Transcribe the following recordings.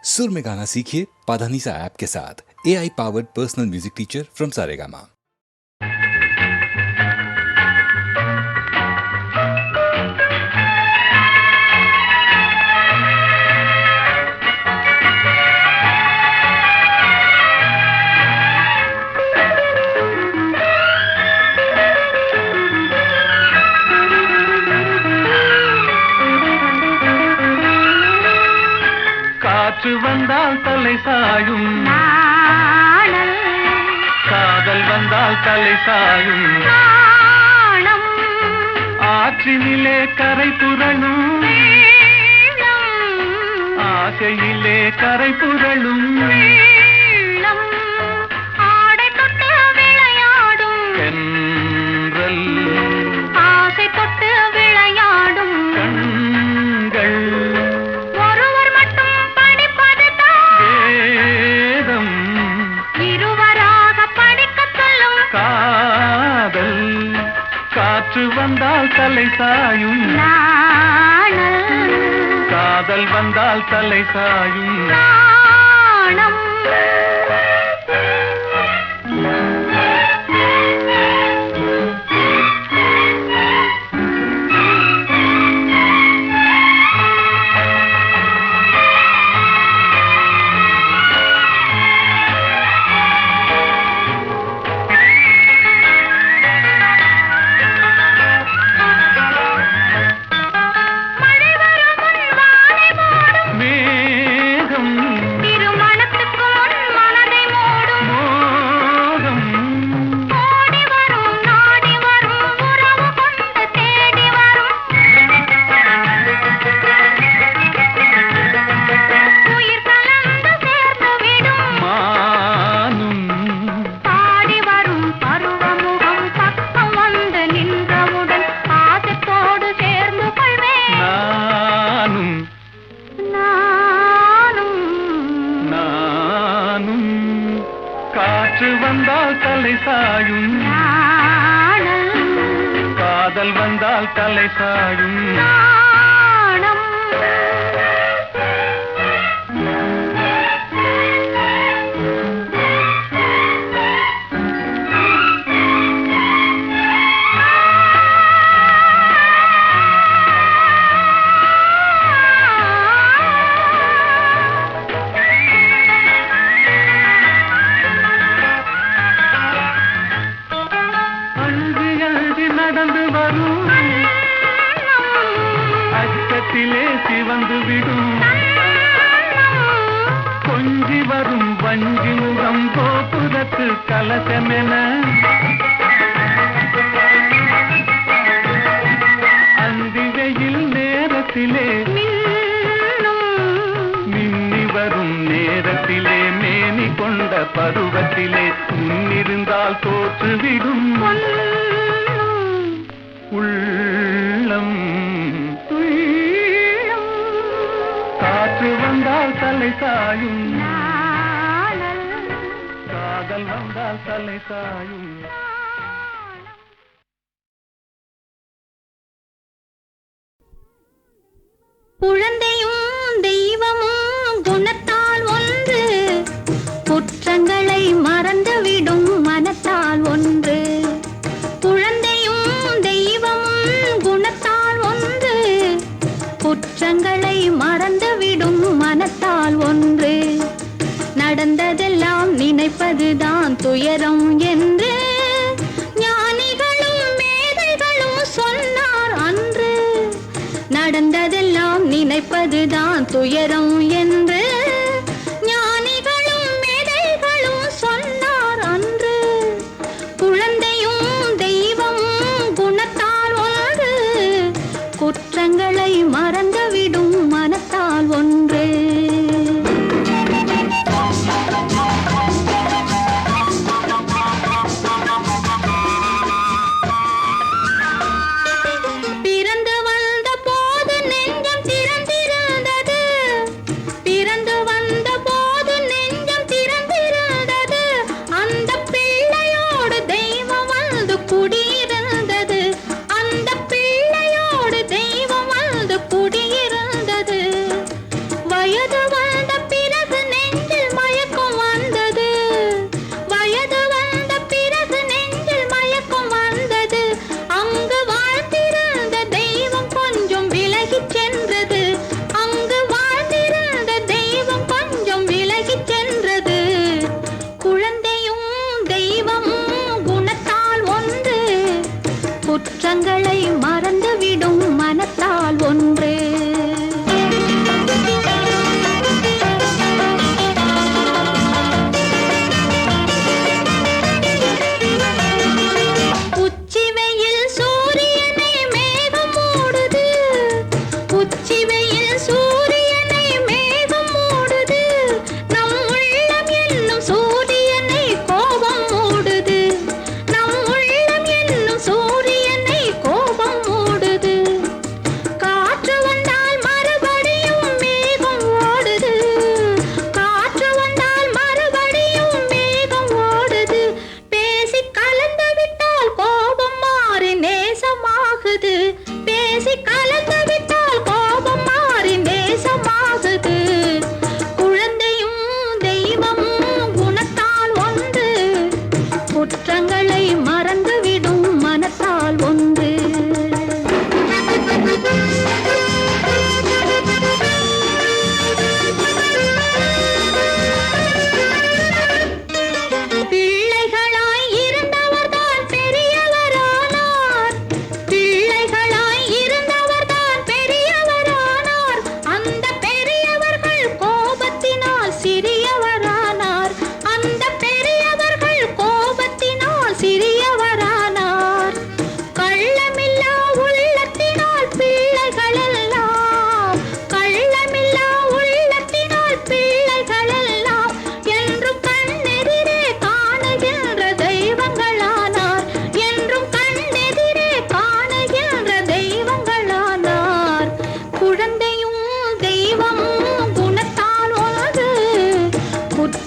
सुर में गाना सीखिए पाधानीसा ऐप के साथ। AI powered personal music teacher from Saregama. காற்று வந்தால் தலை சாயும், காதல் வந்தால் தலை சாயும், ஆற்றினிலே கரை புரளும், ஆசையிலே கரை புரளும், ஆடை தொட்டு விளையாடும் தென்றல், ஆசை தொட்டு விளையாடும் கண்கள், ஒருவர் மட்டும் படிப்பதுதான் வேதம், இருவராக படிக்கச் சொல்லும் காதல். காற்று வந்தால் தலை சாயும், நாணல் காதல் வந்தால் தலை சாயும், நாணம். மேகம், திருமணத்துக்கு முன் மனதை மூடும் மோகம், ஓடி வரும் நாடி வரும் உறவு கொண்டு தேடி வரும் உயிர் கலந்து சேர்ந்து விடும் மானும், பாடி வரும் பருவமுகம் பக்கம் வந்து நின்றவுடன் பாசத்தோடு சேர்ந்து கொள்வேன் நானும், நானும். நானும். காற்று வந்தால் தலை சாயும், நாணல் காதல் வந்தால் தலை சாயும், நாணம். அழுது அழுது நடந்து வரும், அச்சத்திலே சிவந்து விடும், கொஞ்சி வரும் வஞ்சி முகம் கோபுரத்து கலசமென, அந்தி வெயில் நேரத்திலே மின்னி வரும் நேரத்திலே மேனி கொண்ட பருவத்திலே முன்னிருந்தால் தோற்றுவிடும் உள்ளம். காற்று வந்தால் தலை சாயும், காதல் வந்தால் தலை சாயும். குழந்தையும் தெய்வமும் குணத்தால் ஒன்று, குற்றங்களை மறந்துவிடும் மனத்தால் ஒன்று. குழந்தையும் தெய்வமும் குணத்தால் ஒன்று, குற்றங்களை மறந்துவிடும் மனத்தால் ஒன்று. நடந்ததெல்லாம் நினைப்பதுதான் துயரம் என்று ஞானிகளும் மேதைகளும் சொன்னார் அன்று. நடந்ததெல்லாம் நினைப்பது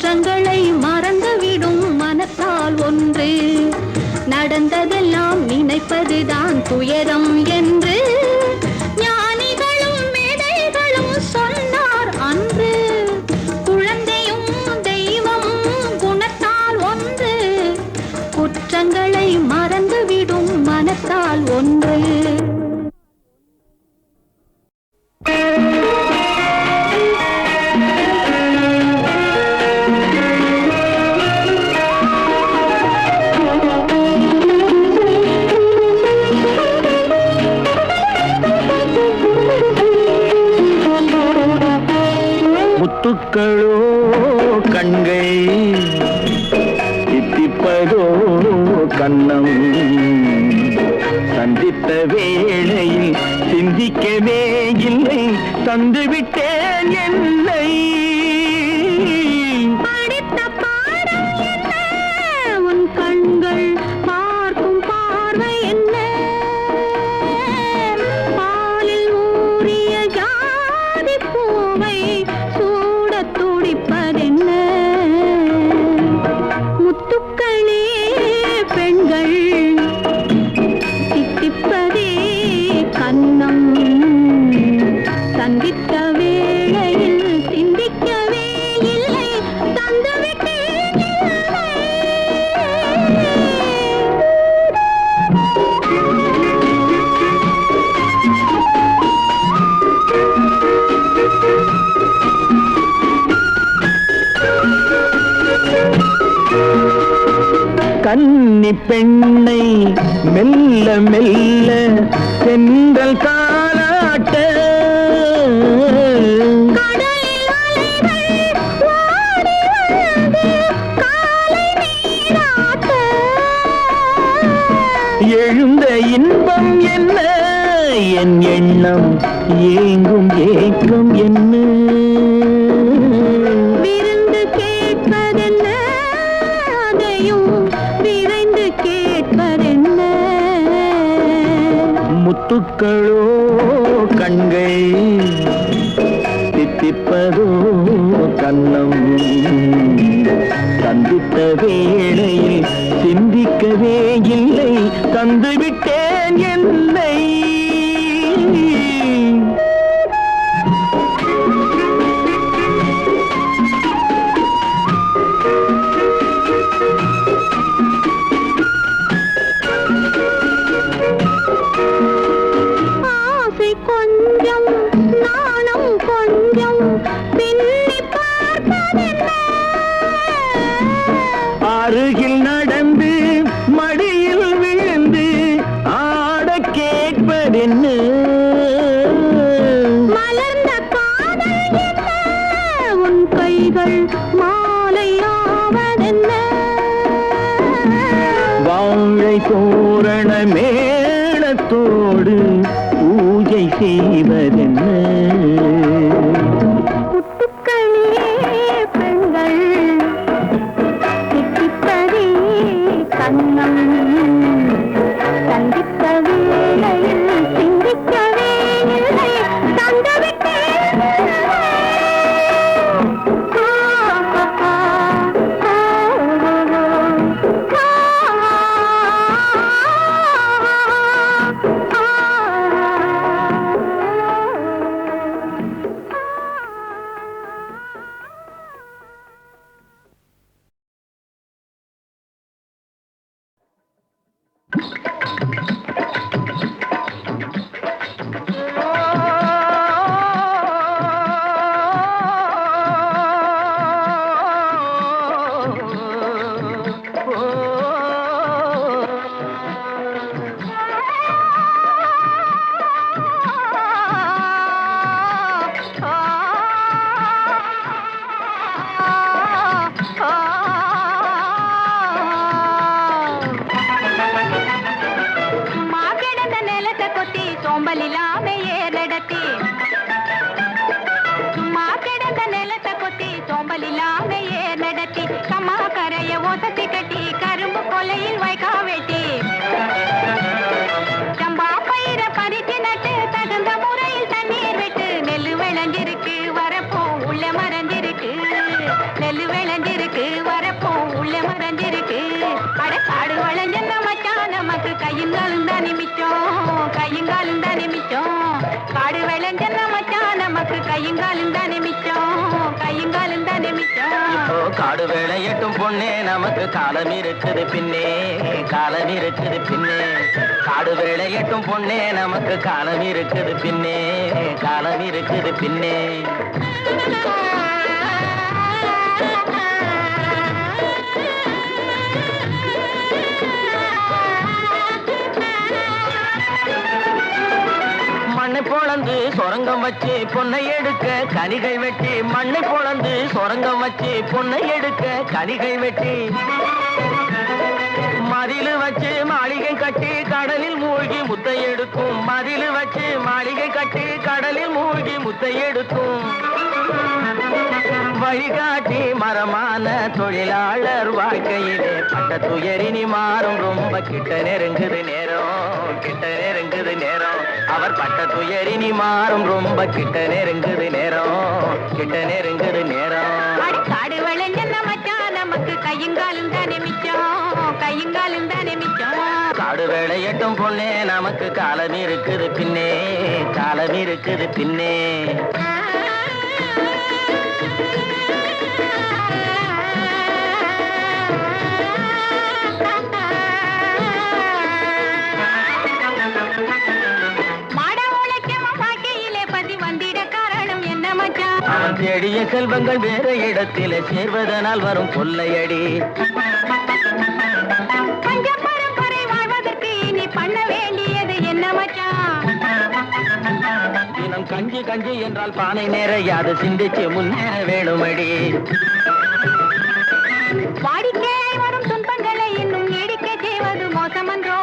குற்றங்களை மறந்துவிடும் மனத்தால் ஒன்று நடந்ததெல்லாம் நினைப்பதுதான் துயரம் என்று ஞானிகளும் மேதைகளும் சொன்னார் அன்று குழந்தையும் தெய்வமும் குணத்தால் ஒன்று குற்றங்களை மறந்துவிடும் மனத்தால் ஒன்று முத்துக்களோ கண்கள் தித்திப்பதோ கண்ணம் சந்தித்த வேளையில் சிந்திக்கவே இல்லை தந்துவிட்டேன் என்னை படித்த பாடம் என்ன உன் கண்கள் பார்க்கும் பார்வை என்ன பாலில் ஊறிய ஜாதி பூவை சூடத் துடிப்பதென்ன முத்துக்களே பெண்கள் தித்திப்பதே கன்னம் சந்தித்த வேளையில் சிந்திக்கவே இல்லை தந்துவிட்டேன் இல்லை கன்னி பெண்ணை மெல்ல மெல்ல சென்றல் தாலாட்ட கடலில் அலைகள் ஓடி வந்து காலை நீராட்ட எழுந்த இன்பம் என்ன என் எண்ணம் ஏங்கும் ஏக்கம் என்ன விருந்து கேட்பதென்ன அதையும் விரைந்து கேட்பதென்ன முத்துக்களோ கண்கள் தித்திப்பதோ கண்ணம் சந்தித்த வேளையில் சிந்திக்கவே இல்லை தந்துவிட்டேன் என்னை ஆசை கொஞ்சம் நாணம் கொஞ்சம் பின்னி பார்ப்பதென்ன அருகில் நடந்து மடியில் விழுந்து ஆட கேட்பதென்ன மலர்ந்த காதல் என்ன உன் கைகள் மாலையாவதென்ன வாழை தோரண மேளத்தோடு பூஜை செய்வதென்ன முத்துக்களே பெண்கள் தித்திப்பதே கண்ணம் சந்தித்த வேளையில் சிந்திக்கவே இல்லை தந்துவிட்டேன் நெல்லு விளைஞ்சிருக்கு மிச்சம் கையுங்காலும் தானே மிச்சம் காடு விளைஞ்சன மச்சான் நமக்கு கையுங்காலும் தானே மிச்சம் கையுங்காலும் தானே மிச்சம் இப்போ காடு வேலையட்டும் பொண்ணே நமக்கு காலம் இருக்குது பின்னே காலம் இருக்குது பின்னே காடு வேலையட்டும் பொண்ணே நமக்கு காலம் இருக்குது பின்னே காலம் இருக்குது பின்னே மண்ணை பொளந்து சொரங்கம் வச்சு பொன்னை எடுக்க கனிகள் வெட்டி மண்ணை பொளந்து சொரங்கம் வச்சு பொன்னை எடுக்க கனிகள் வெட்டி மதிலு வச்சு மாளிகை கட்டி கடலில் மூழ்கி முத்தை எடுக்கும் மதிலு வச்சு மாளிகை கட்டி கடலில் மூழ்கி முத்தை எடுக்கும் வழிகாட்டி மரமான தொழிலாளர் வாழ்க்கையிலே பட்ட துயரினி மாறும் ரொம்ப கிட்ட நெருங்குது நேரம் கிட்ட நெருங்குது நேரம் அவர் பட்ட துயரினி மாறும் ரொம்ப கிட்ட நெருங்குது நேரம் கிட்ட நெருங்குது நேரம் காடு விளைஞ்சன மச்சான் நமக்கு கையுங்காலும் தானே மிச்சம் கையுங்காலும் தானே மிச்சம் காடு வேலையட்டும் பொண்ணே நமக்கு காலம் இருக்குது பின்னே காலம் இருக்குது பின்னே அவன் தேடிய செல்வங்கள் வேற இடத்திலே சேர்வதனால் வரும் கொள்ளையடி பரம்பரை வாழ்வதற்கு இனி பண்ண வேண்டியது என்ன மச்சான் தினம் கஞ்சி கஞ்சி என்றால் பானை நிறையாது சிந்திச்சு முன்னேற வேணுமடி வாடிக்கையாய் வரும் துன்பங்களை இன்னும் நீடிக்க செய்வது மோசமன்றோ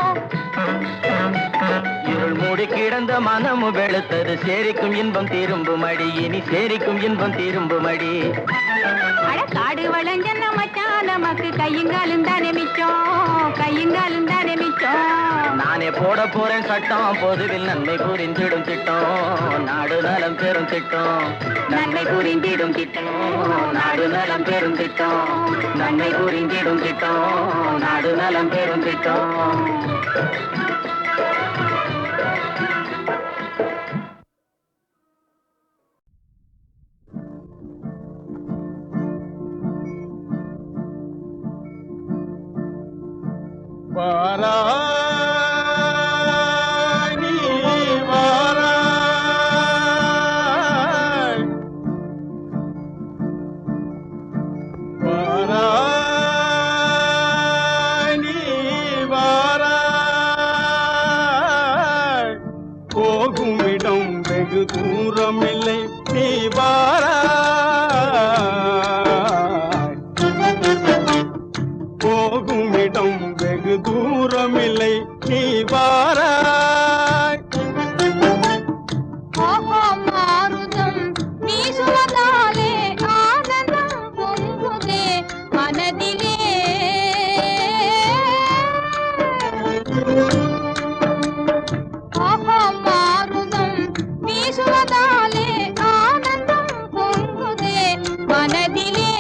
இருள் மூடி கிடந்த மனமு வெளுத்தது சேரிக்கும் இன்பம் திரும்புமடி இனி சேரிக்கும் இன்பம் திரும்புமடி காடு வளைஞ்சன மச்சான் நமக்கு கையுங்காலும் தானே மிச்சம் கையுங்காலும் தானே மிச்சம் நானே போட போறேன் சட்டம் பொதுவில் நன்மை புரிந்திடும் திட்டம் நாடு நலம் பெறும் திட்டம் நன்மை புரிந்திடும் திட்டம் நாடு நலம் பெறும் திட்டம் நன்மை புரிந்திடும் திட்டம் நாடு நலம் பெறும் திட்டம் வாராணி வாராய் வாராணி வாராய் போகும் இடம் வெகு தூரம் இல்லை நீ வாராய் போகும் இடம் வெகு தூரமில்லை நீ வாராய் மாறுதம் வீசுவதாலே ஆனந்தம் பொங்குதே மனதிலே மாறுதம் வீசுவதாலே ஆனந்தம் பொங்குதே மனதிலே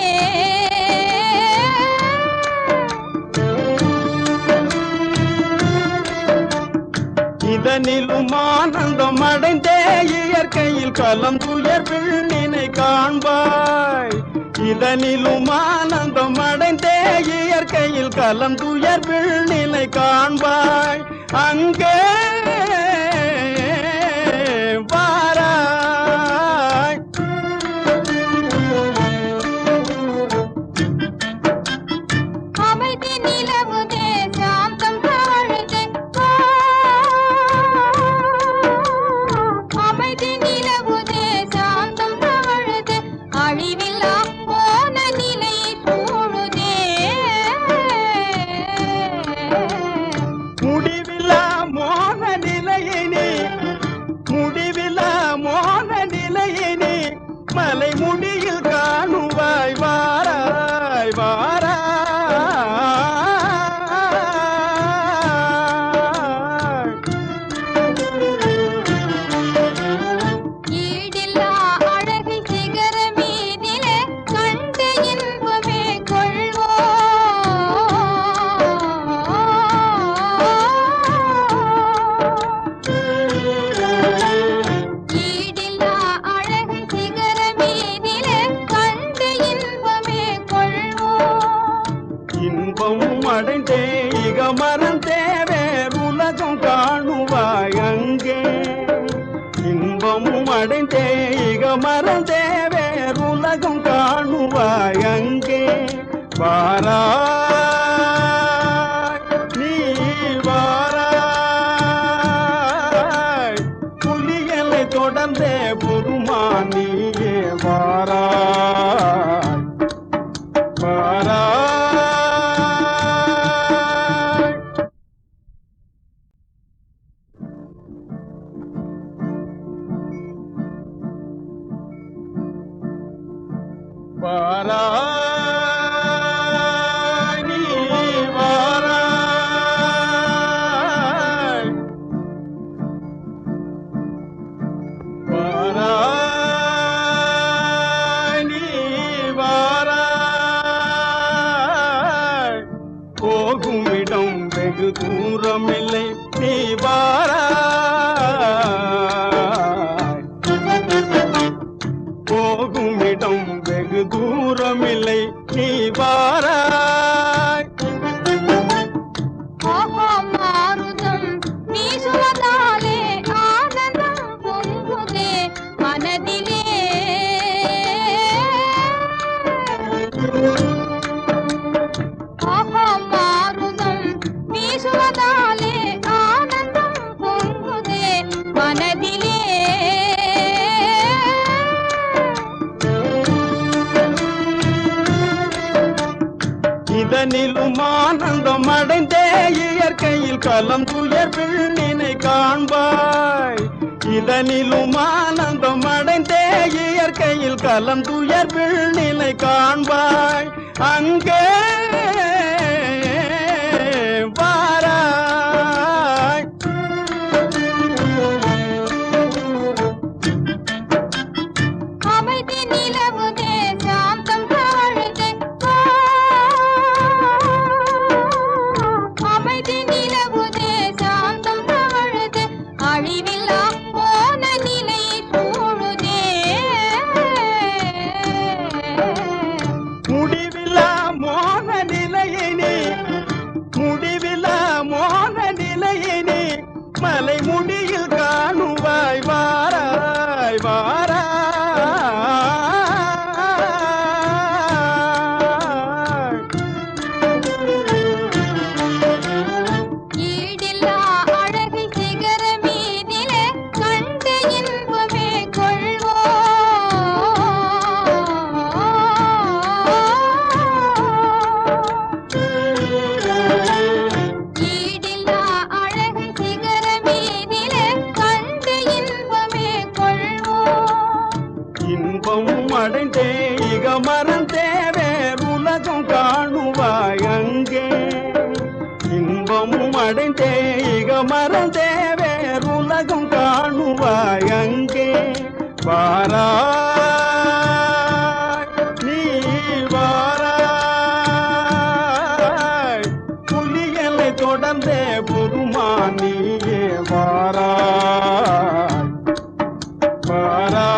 இதனிலும் ஆனந்தம் அடைந்தே இயற்கையில் கலம் துயர் விண்ணினை காண்பாய் இதனிலும் ஆனந்தம் அடைந்தே இயற்கையில் கலம் துயர் விண்ணினை காண்பாய் அங்கே வாராய் அமைதி நிலவுதே சாந்தம் தாழுதே அமைதி நிலவுதே சாந்தம் தாழுதே அழிவில்லா போன நிலை சூழுதே முடிவில்லா மோன நிலை மறந்தே வேறுலகம் காணுவாய் அங்கே இன்பமும் அடைந்தே இக மறந்தே வேறுலகம் காணுவாய் அங்கே வாராய் நீ வாராய் புலியலை தொடர்ந்தே புதுமானியே வாராய் வாராய் வாராய் நீ வாராய் வாராய் நீ வாராய் போகும் இடம் வெகு தூரமில்லை நீ வாராய் போகும் இடம் வெகு தூரமில்லை நீ வாராய் ஓஹோ மாருதம் வீசுவதாலே ஆனந்தம் பொங்குதே மனதிலே ஓஹோ மாருதம் வீசுவதாலே ஆனந்தம் பொங்குதே மனதிலே இதனிலும் ஆனந்தம் அடைந்தே இயற்கையில் கலம் துயர் விண்ணினை காண்பாய் இதனிலும் ஆனந்தம் அடைந்தே இயற்கையில் கலம் துயர் விண்ணினை காண்பாய் அங்கே வாராய் அமைதி நிலவுதே சாந்தம் தாழுதே அமைதி நிலவுதே சாந்தம் தாழுதே அழிவில்லா போன நிலை சூழுதே முடிவில்லா மோன நிலையினி முடிவில்லா மோன நிலையினி மலை முடியில் காணுவாய் வாராய் வாராய் ஈடில்லா அழகை சிகர மீதிலே கண்டு இன்பமே கொள்வோம் ஈடில்லா அழகை சிகர மீதிலே கண்டு இன்பமே கொள்வோம் இன்பமும் அடைந்தே இக மறந்தே வேறுலகம் காணுவாய் அங்கே இன்பமும் அடைந்தே இக மறந்தே வேறுலகம் காணுவாய் அங்கே வாராய் நீ வாராய் புலியலை தொடர்ந்தே புதுமானியே வாராய் வாராய்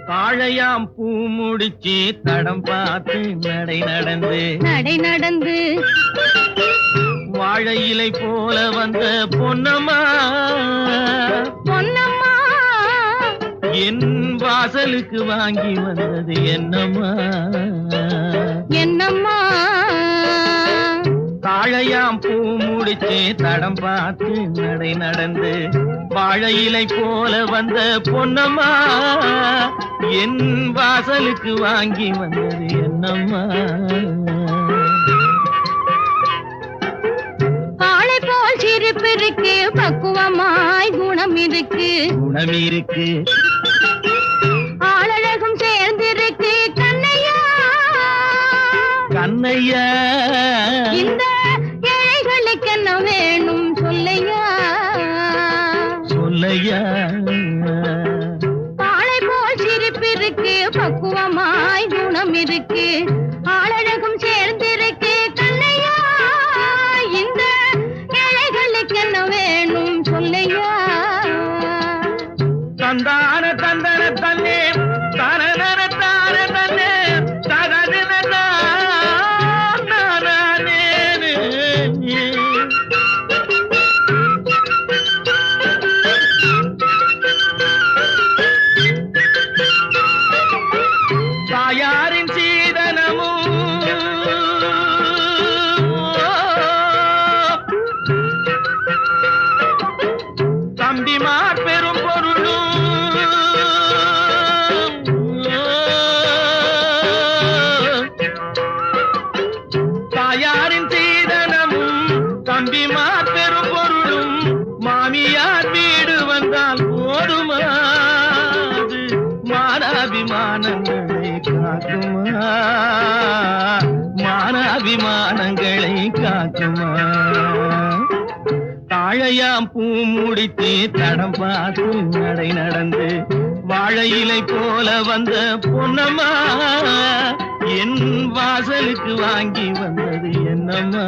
தாழையாம் பூ முடிச்சு தடம் பார்த்து நடை நடந்து வாழை இலை போல வந்த பொன்னம்மா என் வாசலுக்கு வாங்கி வந்தது என்னம்மா தாழையாம் பூ முடிச்சு தடம் பார்த்து நடை நடந்து வாழை இலை போல வந்த பொன்னம்மா என் வாசலுக்கு வாங்கி வந்தது என்னம்மா. ஆளை போல் சிரிப்பு இருக்கு, பக்குவமாய் குணம் இருக்கு, குணம் இருக்கு, ஆளழகும் சேர்ந்திருக்கு கண்ணையா. கண்ணையா இந்த ஏழைகளுக்கு என்ன வேணும் சொல்லையா, சொல்லையா. ஆளை போல் சிரிப்பு இருக்கு, பக்குவமாய் குணம் இருக்கு, ஆளழகும் சேர்ந்திருக்கு கண்ணையா. இந்த ஏழைகளுக்கு என்ன வேணும் சொல்லையா. தந்தான தந்தன தன்னே தனன தான தன்னே தனன தாயாரின் சீதனமும் தம்பிமார் பெரும் பொருளும் தாயாரின் சீதனமும் தம்பிமார் பெரும் பொருளும் மாமியார் வீடு வந்தால் போதுமாது மானாபிமானங்களை காக்குமா, மானாபிமானங்களை காக்குமா. தாழையாம் பூ முடித்து தடம் பார்த்து நடை நடந்து வாழை இலை போல வந்த பொன்னம்மா என் வாசலுக்கு வாங்கி வந்தது என்னம்மா.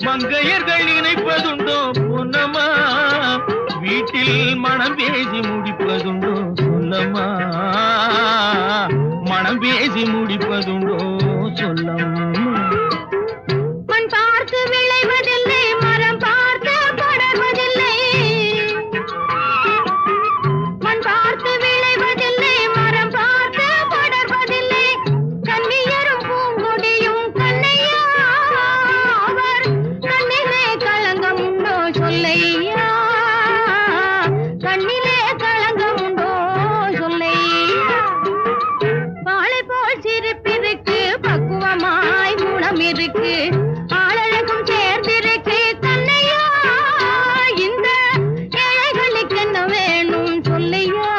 மங்கையர்கள் நினைப்பதுண்டோ பொன்னம்மா, வீட்டில் மனம் பேசி முடிப்பதுண்டோ சொல்லம்மா, மனம் பேசி முடிப்பதுண்டோ சொல்லம்மா. மண் பார்த்து விளைவதில்லை, மரம் பார்த்து படர்வதில்லை, மண் பார்த்து விளைவதில்லை, மரம் பார்த்து படர்வதில்லை, கண்ணியரும் பூங்கொடியும் கண்ணையா, அவர் கண்ணிலே களங்கம் உண்டோ சொல்லையா, கண்ணிலே களங்கம் உண்டோ சொல்லையா. வாழை போல் சிரிப்பிருக்கு, பக்குவமாய் குணம் இருக்கு, ஆளழகும் சேர்ந்திருக்கு கண்ணையா, இந்த ஏழைகளுக்கு என்ன வேணும் சொல்லையா.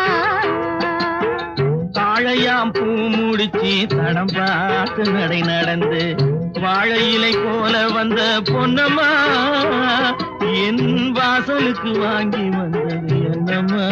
தாழையாம் பூ முடிச்சு தடம் பார்த்து நடை நடந்து வாழை இலை போல வந்த பொன்னம்மா என் வாசலுக்கு வாங்கி வந்தது என்னம்மா.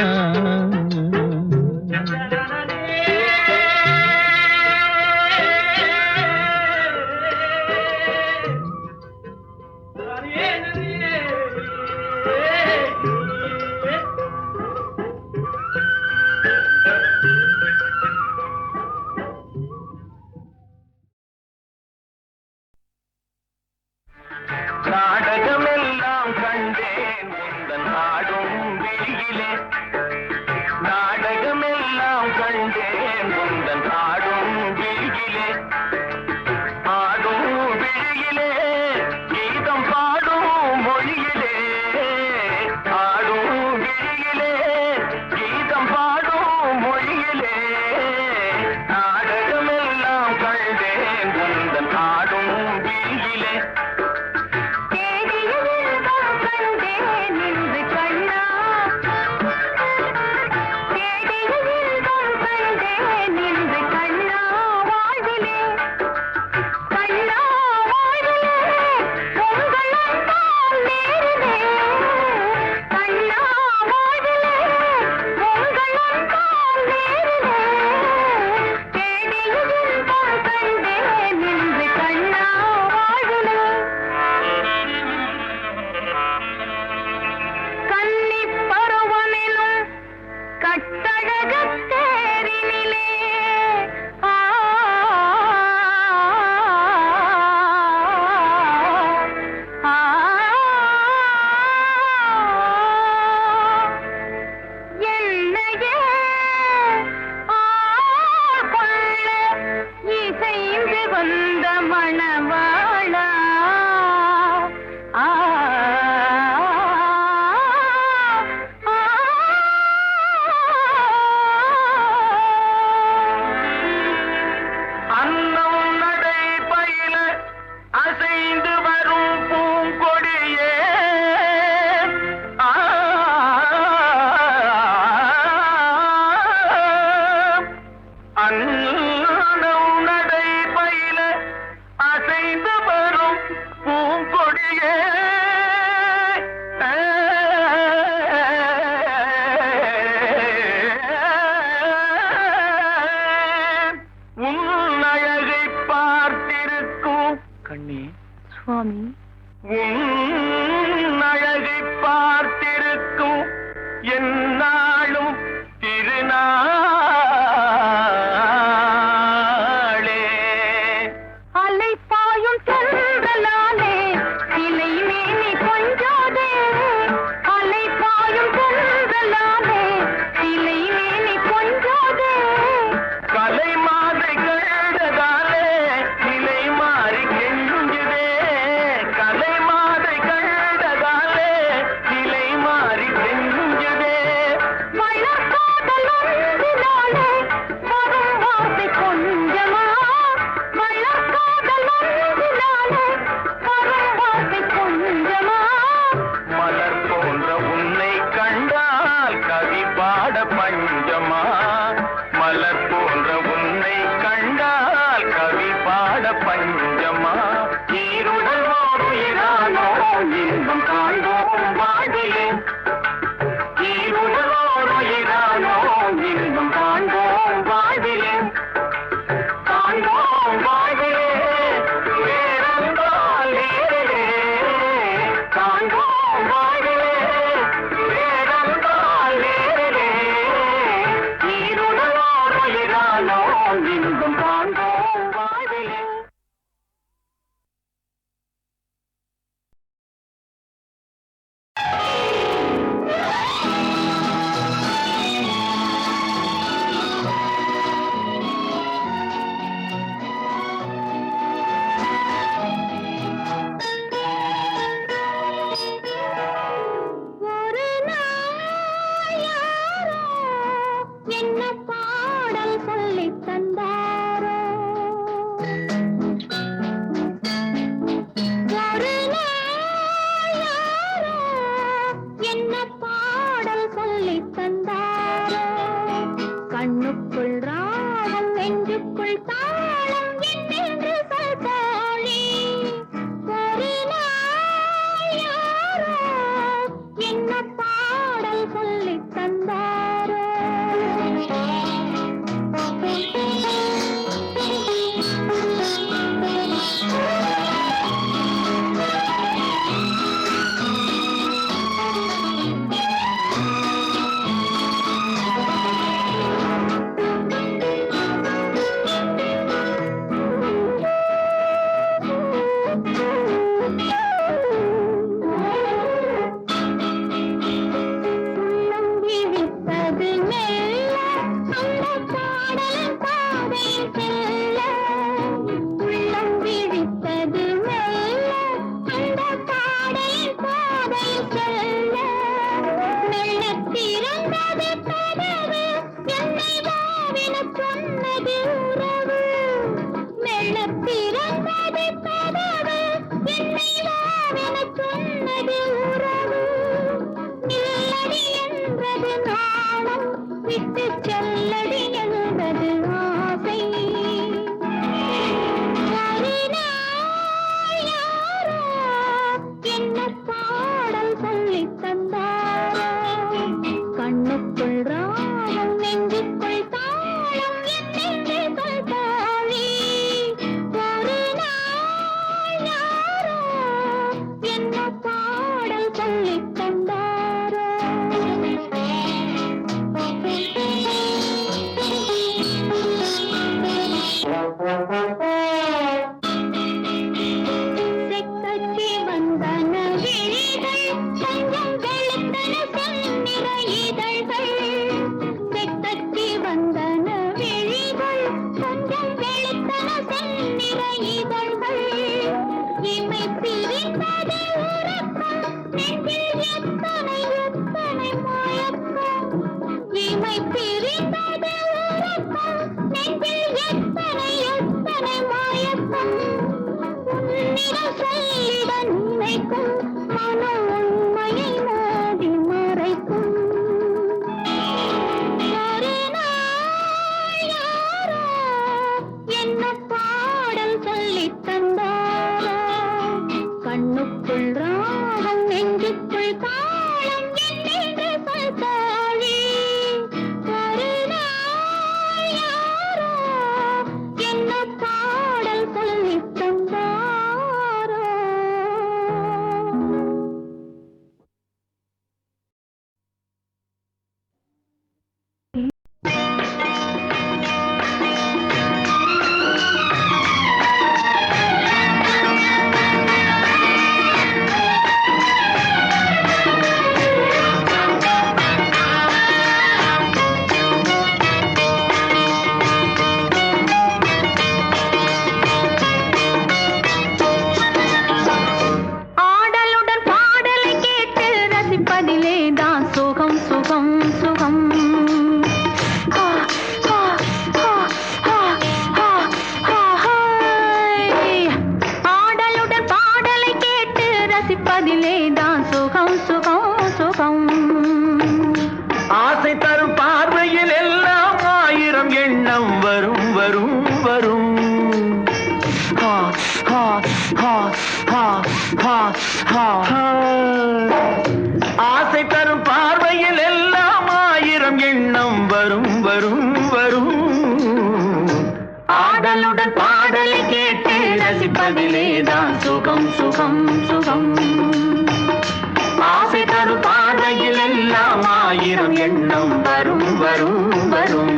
மொழியிலே நாடகமெல்லாம் கண்டேன் உந்தன் ஆடும் விழியிலே ஆடும் விழியிலே கீதம் பாடும் மொழியிலே ஆடும் விழியிலே கீதம் பாடும் மொழியிலே நாடகமெல்லாம் கண்டேன் உந்தன் ஆடும் விழியிலே சுவாமி உன் அழகை பார்த்திருக்கும் என்னாலும் திருநாளே அலை பாயும் சென்றலாலே இலை மேனி கொஞ்சாதே அலை பாயும் சென்றலாலே இலை மேனி கொஞ்சாதே கலை மாதை கழுததாலே நிலை மாறி கெஞ்சுதே கலை மாதை கழுததாலே நிலை மாறி கெஞ்சுதே வளர்காதல் ஒன்றினாலே வரும் வார்த்தை கொஞ்சமா வளர்காதல் ஒன்றினாலே திறந்தது கதவு, என்னை வாவெனச் சொன்னது உறவு. நில்லடி என்றது நாணம், விட்டுச் செல்லடி என்றது ஆசை. ஒரு நாள் யாரோ என்ன பாடல் சொல்லித் தந்தாரோ, கண்ணுக்குள் ராகம் நெஞ்சுக்குள் தாளம் என்னென்று சொல்தாழி. ஒரு நாள் யாரோ என்ன பாடல் சொல்லித் தந்தாரோ. செக்கச்சி வந்தன விழிகள், கொஞ்சம் வெளுத்தன செந்நிற இதழ்கள். செக்கச்சி வந்தன விழிகள், கொஞ்சம் வெளுத்தன செந்நிற இதழ்கள். இமை பிரிந்தது உறக்கம், நெஞ்சில் எத்தனை எத்தனை மயக்கம். இமை பிரிந்தது உறக்கம், நெஞ்சில் எத்தனை எத்தனை மயக்கம். உன்னிடம் சொல்லிட நினைக்கும் மனம் உண்மையை மோதி மறைக்கும். ஒரு நாள் யாரோ என்ன பாடல் சொல்லித் தந்தாரோ, கண்ணுக்குள் ராகம் நெஞ்சுக்குள் தாளம் என்னென்று சொல்தாழி. ஒரு நாள் யாரோ என்ன பாடல் சொல்லித் தந்தாரோ. ஆடலுடன் பாடலை கேட்டு ரசிப்பதிலே தான் சுகம் சுகம் சுகம். ஆ, ஆ, ஆ, ஆ, ஆ, ஆ, ஹாய். ஆடலுடன் பாடலை கேட்டு ரசிப்பதிலே தான் சுகம் சுகம் சுகம். ஆசை தரும் பார்வையில் எல்லாம் ஆயிரம் எண்ணம் வரும் வரும் வரும். ஹா, ஹா, ஹா, ஹா, ஹா, ஹா, ஹா. ஆசை தரும் பார்வையில் எல்லாம் ஆயிரம் எண்ணம் வரும் வரும் வரும். ஆடலுடன் பாடலை கேட்டு ரசிப்பதிலே தான் சுகம் சுகம் சுகம். ஆசை தரும் பார்வையில் எல்லாம் ஆயிரம் எண்ணம் வரும் வரும் வரும்.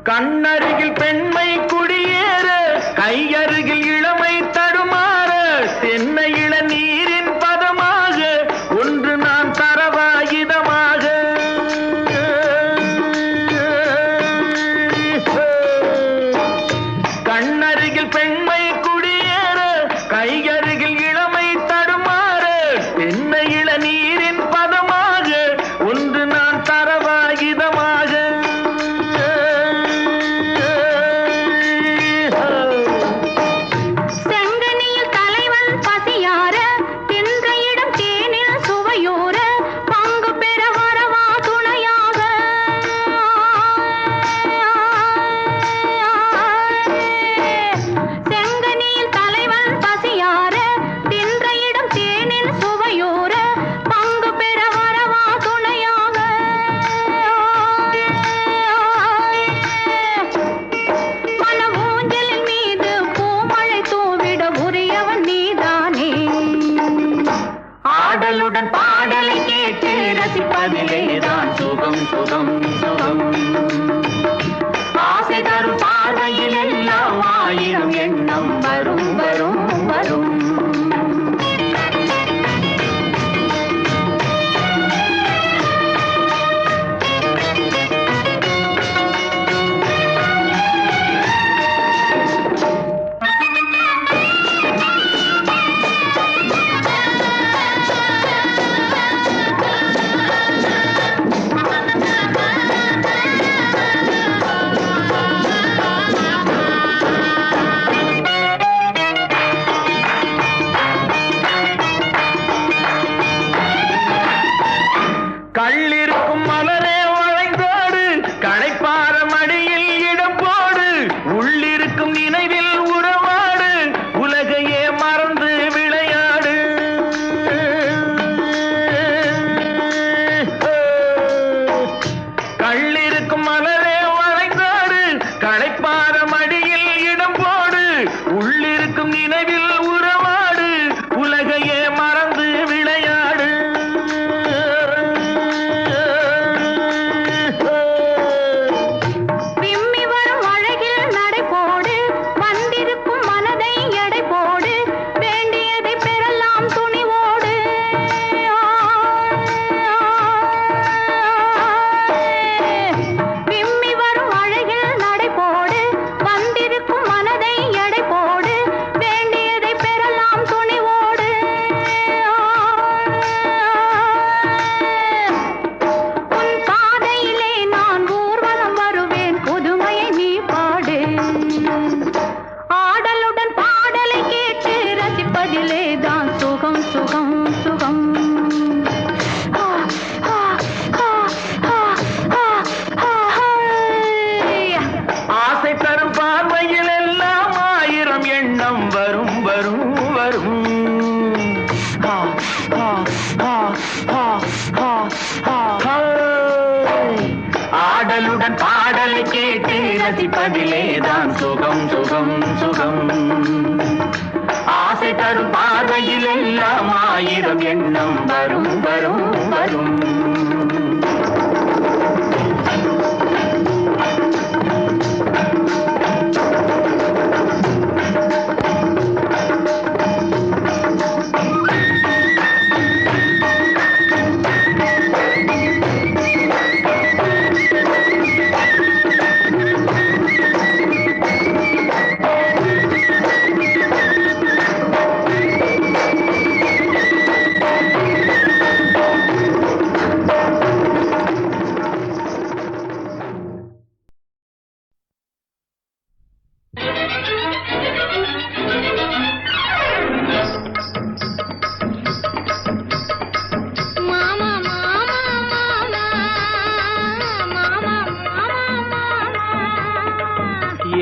கண்ணருகில் பெண்மை குடியேற, கையருகில் இளமை தடுமாற, தென்னை இளநீரின் பதமாக ஒன்று நான் தரவாயுதமாக. கண்ணருகில் பெண்மை குடியேற, கையருகில் இளமை தடுமாற, தென்னை இளநீரின் பதமாக ஒன்று நான் தரவாயுதமாக. பாட்டை கேட்டு ரசிப்பதிலேதான் சுகம் சுகம் சுகம். ஆசை தரும் பார்வையில் எல்லாம் ஆயிரம் எண்ணம் வரும் வரும் வரும்.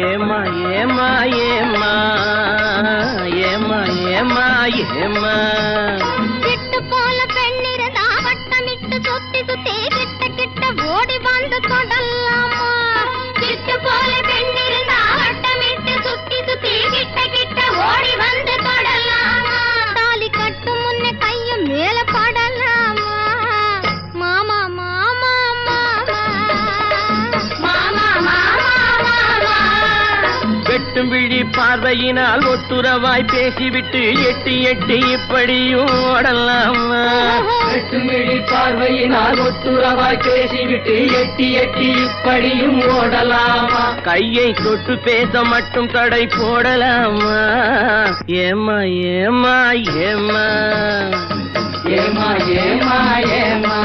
ஏமா ஏமா ஏமா ஏமா ஏமா ஏமா சிட்டு போல பெண்ணிருந்தா வட்டமிட்டு சுத்தி சுத்தி கிட்ட கிட்ட ஓடி வந்து தொடலாமா. சிட்டு போல பெண்ணிருந்தா வட்டமிட்டு சுத்தி சுத்தி கிட்ட கிட்ட ஓடி வந்து தொடலாமா. தாலி கட்டும் முன்ன கையும் மேல படலாமா. மாமா மாமா மாமா மாமா மாமா மாமா. வெட்டும் விழி பார்வையினால் ஒத்துறவாய் பேசிவிட்டு எட்டி எட்டி இப்படியும் ஓடலாமா. வெட்டும் விழி பார்வையினால் ஒத்துறவாய் பேசிவிட்டு எட்டி எட்டி இப்படியும் ஓடலாமா. கையை தொட்டு பேச மட்டும் தடை போடலாமா. ஏமா ஏமா ஏமா ஏமா ஏமா ஏமா.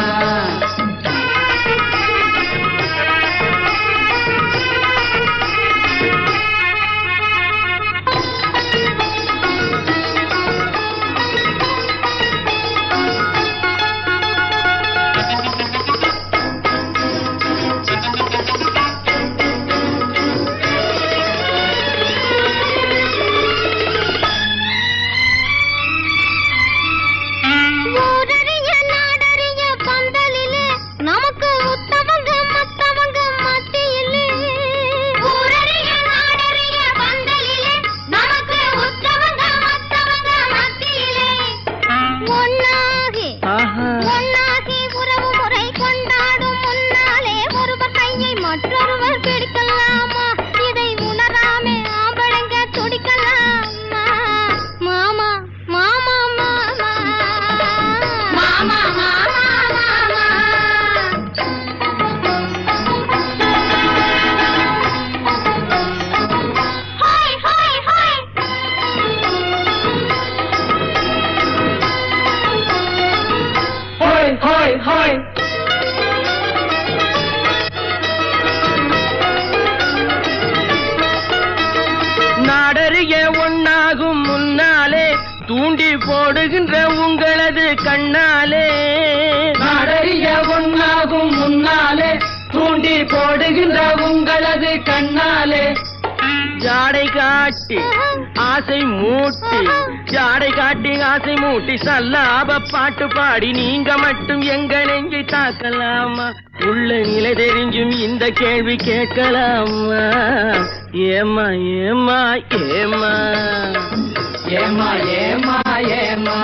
ஊரறிய நாடறிய பந்தலிலே நமக்கு உத்தவங்க மத்தவங்க மத்தியிலே. ஊரறிய நாடறிய பந்தலிலே நமக்கு உத்தவங்க மத்தவங்க மத்தியிலே. ஒன்னாகி ஒன்னாகி உறவு முறை கொண்டாடும் முன்னாலே ஒருவர் கையை மற்றொருவர் பிடிக்கலாமா. இதை உணராமே ஆம்பளைங்க துடிக்கலாமா. மாமா மாமா மாமா மாமா மாமா மாமா. Hi hi hi. ஹோய் ஹோய் ஹோய். நாடறிய ஒன்னாகும் முன்னாலே தூண்டி போடுகின்ற உங்களது கண்ணாலே. நாடறிய ஒன்னாகும் முன்னாலே தூண்டி போடுகின்ற உங்களது கண்ணாலே. ஜாடை காட்டி ஆசை மூட்டி ஜாடை காட்டி ஆசை மூட்டி சல்லாப பாட்டு பாடி நீங்க மட்டும் எங்க நெஞ்சை தாக்கலாமா. உள்ள நிலை தெரிஞ்சும் இந்த கேள்வி கேட்கலாமா. ஏமா ஏமா ஏமா ஏமா ஏமா ஏமா.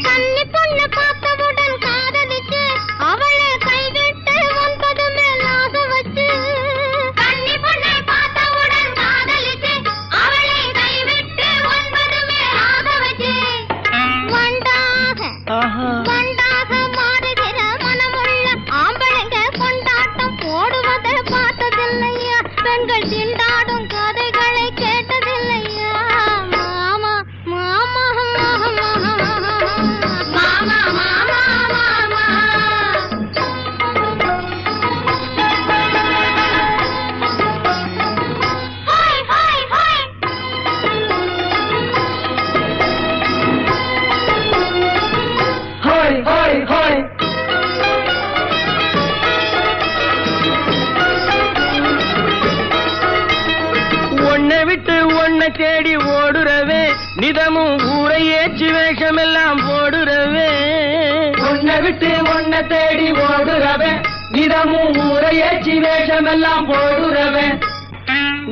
கன்னி பொண்ணு பார்த்தவுடன் காதலிச்சு தேடி ஓடுறவே நிதமும் ஊரை ஏற்றி வேஷமெல்லாம் போடுறவே உன்னை விட்டு உன்னை தேடி ஓடுறவே நிதமும் ஊரை ஏற்றி வேஷமெல்லாம் போடுறவே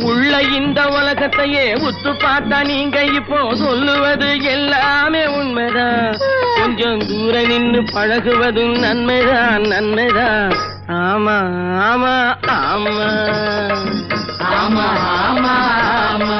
உள்ள இந்த உலகத்தையே உத்து பார்த்தா நீங்க இப்போ சொல்லுவது எல்லாமே உண்மைதான் கொஞ்சம் தூரம் நின்னு பழகுவதும் நன்மைதான் நன்மைதான் ஆமா ஆமா ஆமா ஆமா ஆமா ஆமா